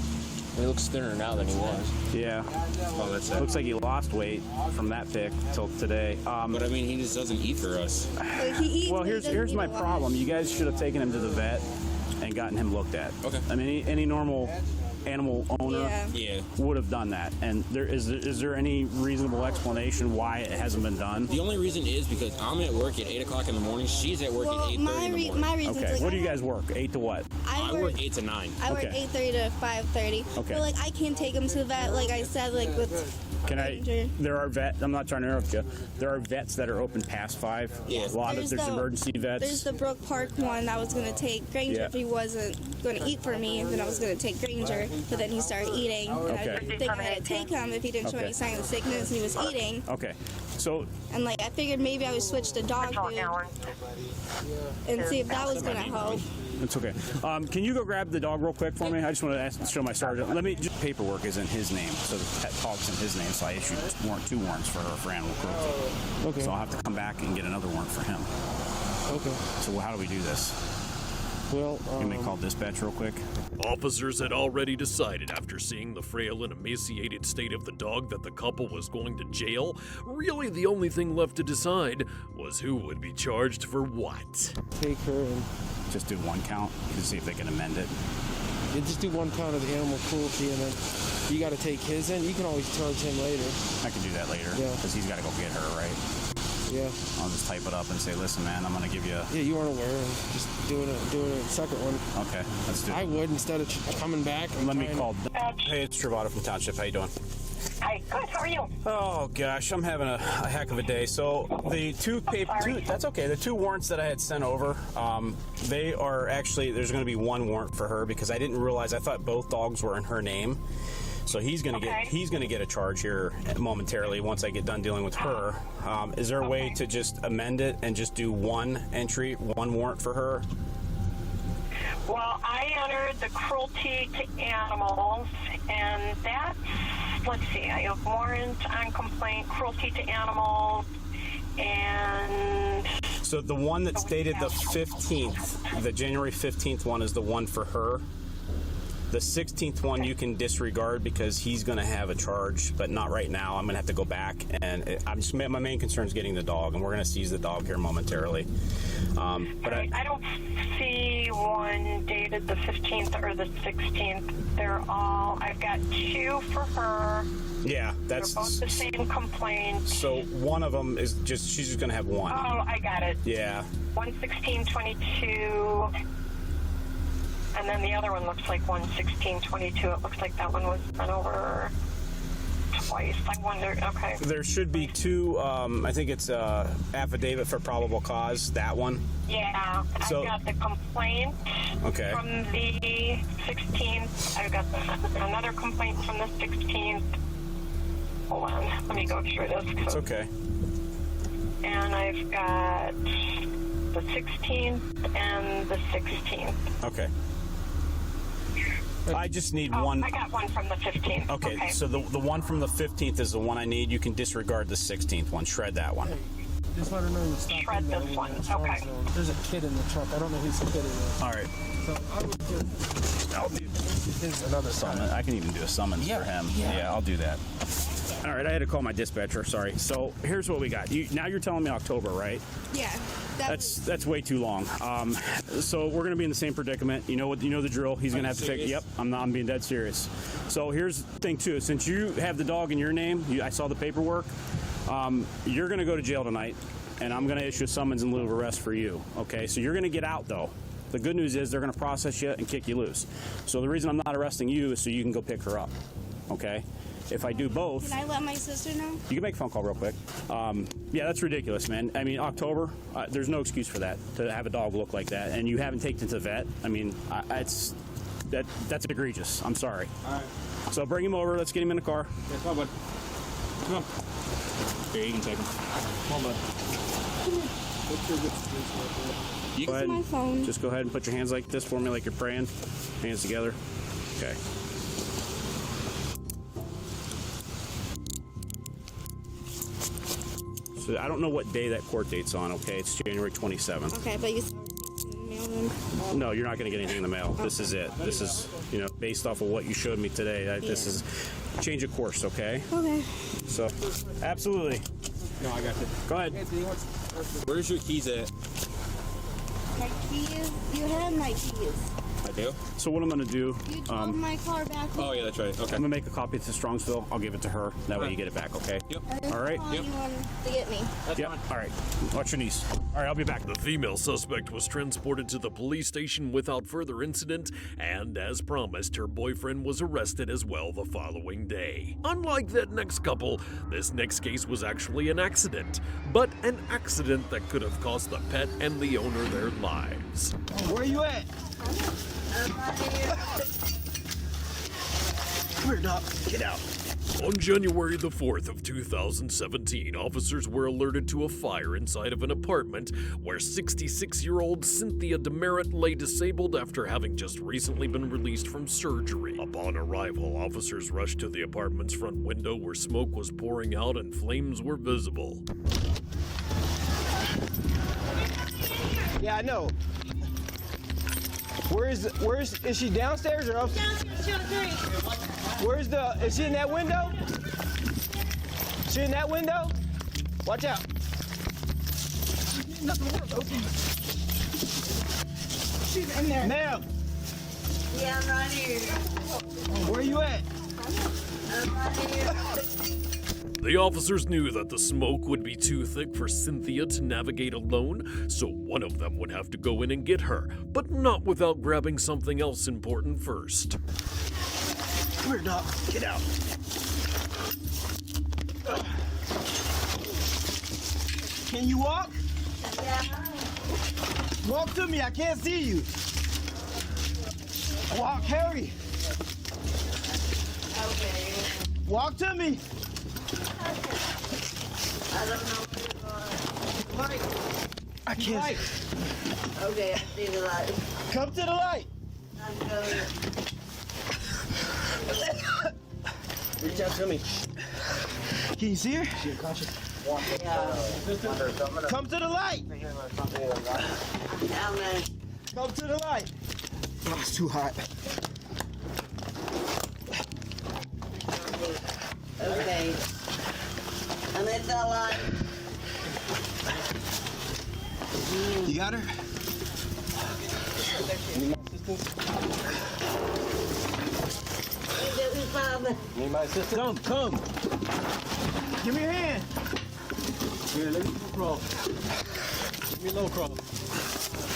He looks thinner now than he was. Yeah. Oh, that's it. Looks like he lost weight from that pic till today. But I mean, he just doesn't eat for us. He eats, Well, but he here's doesn't my eat a lot. problem. You guys should have taken him to the vet and gotten him looked at. Okay. I mean, any normal animal owner would have done that. And is there any reasonable explanation why it hasn't been done? The only reason is because I'm at work at 8 o'clock in the morning. She's at work at 8:30 in the morning. My reason Okay. is like, What do you guys work? 8 to what? I work 8 to 9. I work 8:30 to 5:30. Okay. But like I can't take him to the vet, like I said, like with. There are vets, I'm not trying to interrupt you. There are vets that are open past 5. Yeah. A lot of there's emergency vets. There's the Brook Park one that was going to take Granger if he wasn't going to eat for me, and then I was going to take Granger, but then he started eating, and I didn't think I had to take him if he didn't show any signs of sickness and he was eating. Okay. So. And like I figured maybe I would switch to dog food and see if that was going to help. It's okay. Can you go grab the dog real quick for me? I just want to show my sergeant. Paperwork is in his name, so the pet dog's in his name, so I issued 2 warrants for animal cruelty. Okay. So I'll have to come back and get another warrant for him. Okay. So how do we do this? Well, you may call dispatch real quick. Officers had already decided after seeing the frail and emaciated state of the dog that the couple was going to jail. Really, the only thing left to decide was who would be charged for what. Take her and just do 1 count to see if they can amend it. Yeah, just do 1 count of the animal cruelty, and then you got to take his in. You can always charge him later. I can do that later. Yeah. Because he's got to go get her, right? Yeah. I'll just type it up and say, listen, man, I'm going to give you. Yeah, you weren't aware. Just doing a second one. Okay, let's do it. I would instead of coming back. And Let me call. Hey, it's Travato from Township. How you doing? Hi, good. How are you? Oh gosh, I'm having a heck of a day. So the that's okay. The 2 warrants that I had sent over, they are actually, there's going to be 1 warrant for her because I didn't realize, I thought both dogs were in her name. So he's going to get a charge here momentarily once I get done dealing with her. Is there a way to just amend it and just do 1 entry, 1 warrant for her? Well, I entered the cruelty to animals, and that's, let's see, I have warrant on complaint, cruelty to animals, and... So the one that's dated the 15th, the January 15th one is the one for her? The 16th one you can disregard because he's going to have a charge, but not right now. I'm going to have to go back, and my main concern is getting the dog, and we're going to seize the dog here momentarily. But I don't see one dated the 15th or the 16th. They're all, I've got 2 for her. Yeah, that's They're both the same complaint. So one of them is she's just going to have one. Oh, I got it. Yeah. 11622. And then the other one looks like 11622. It looks like that one was run over twice. I wonder, okay. There should be 2, I think it's affidavit for probable cause, that one. Yeah, So- I got the complaint Okay. from the 16th. I've got another complaint from the 16th. Hold on, let me go through this. It's okay. And I've got the 16th and the 16th. Okay. I just need one. I got one from the 15th. Okay, so the one from the 15th is the one I need. You can disregard the 16th one. Shred that one. Just let her know you stopped Shred in there this when one, the storm okay. zone. There's a kid in the truck. I don't know whose kid it is. All right. So I would just... I'll do another summons. I can even do a summons for him. Yeah, I'll do that. All right, I had to call my dispatcher. Sorry. So here's what we got. Now you're telling me October, right? Yeah. That's way too long. So we're gonna be in the same predicament. You know the drill. He's gonna have to fix. Yep, I'm being dead serious. So here's the thing too. Since you have the dog in your name, I saw the paperwork. You're gonna go to jail tonight, and I'm gonna issue a summons in lieu of arrest for you. Okay, so you're gonna get out though. The good news is they're gonna process you and kick you loose. So the reason I'm not arresting you is so you can go pick her up. Okay. If I do both, Can I let my sister know? you can make a phone call real quick. Yeah, that's ridiculous, man. I mean, October, there's no excuse for that, to have a dog look like that, and you haven't taken it to the vet. I mean, that's egregious. I'm sorry. All right. So bring him over. Let's get him in the car. Yeah, come on, bud. Come on. Here, you can take him. Come on, bud. Go ahead. my phone. Just go ahead and put your hands like this for me, like you're praying. Hands together. Okay. So I don't know what day that court date's on, okay? It's January 27th. Okay, but you said mail them. No, you're not going to get anything in the mail. This is it. This is, based off of what you showed me today. This is change of course, okay? Okay. So, absolutely. No, I got you. Go ahead. Where's your keys at? My keys? You have my keys. I do. So what I'm going to do... You drove my car back. Oh, yeah, that's right. Okay. I'm going to make a copy to Strongsville. I'll give it to her. That way you get it back, okay? Yep. All right? You wanted to get me. Yep. All right. Watch your knees. All right, I'll be back. The female suspect was transported to the police station without further incident, and as promised, her boyfriend was arrested as well the following day. Unlike that next couple, this next case was actually an accident, but an accident that could have cost the pet and the owner their lives. Where you at? Come here, Doc. Get out. On January the 4th of 2017, officers were alerted to a fire inside of an apartment where 66-year-old Cynthia Demerit lay disabled after having just recently been released from surgery. Upon arrival, officers rushed to the apartment's front window where smoke was pouring out and flames were visible. Yeah, I know. Is she downstairs or upstairs? Downstairs. Is she in that window? She in that window? Watch out. She's in there. Ma'am. Yeah, I'm right here. Where you at? I'm right here. The officers knew that the smoke would be too thick for Cynthia to navigate alone, so one of them would have to go in and get her, but not without grabbing something else important first. Come here, Doc. Get out. Can you walk? Yeah. Walk to me. I can't see you. Walk, hurry. Okay. Walk to me. I don't know where you are. I can't. Light. Okay, I see the light. Come to the light. I'm going. Reach out to me. Can you see her? She unconscious. Yeah. Come to the light. I'm down there. Come to the light. Oh, it's too hot. It's alive. You got her? Need my assistance? Come. Give me your hand. Here, let me low crawl. Give me low crawl.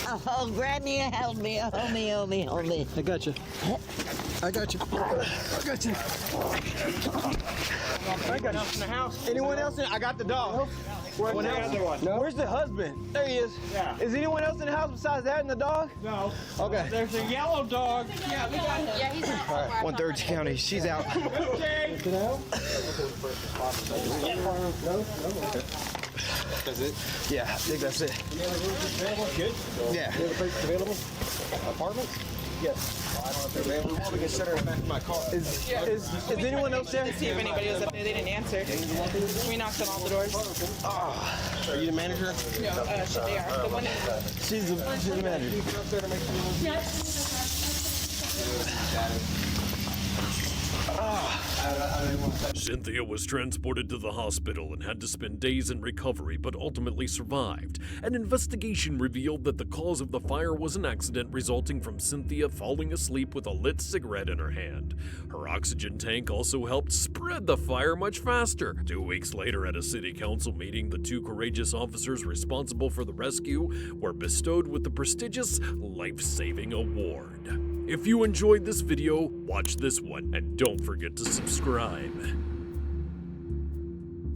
Oh, grab me and hold me. Hold me. I got you. I got you. Anyone else in the house? Anyone else in? I got the dog. Where's the other one? No. Where's the husband? There he is. Yeah. Is anyone else in the house besides that and the dog? No. Okay. There's a yellow dog. Yeah, we got him. Yeah, he's out. All right. 1/3 County. She's out. Okay. That's it? Yeah, I think that's it. Good? Yeah. The other places available? Apartments? Yes. I don't know if they're available. We can set her in the back of my car. Is anyone else there? See if anybody was up there. They didn't answer. We knocked on all the doors. Are you the manager? No, they are. The one She's the manager. Cynthia was transported to the hospital and had to spend days in recovery, but ultimately survived. An investigation revealed that the cause of the fire was an accident resulting from Cynthia falling asleep with a lit cigarette in her hand. Her oxygen tank also helped spread the fire much faster. 2 weeks later, at a city council meeting, the 2 courageous officers responsible for the rescue were bestowed with the prestigious life-saving award. If you enjoyed this video, watch this one, and don't forget to subscribe.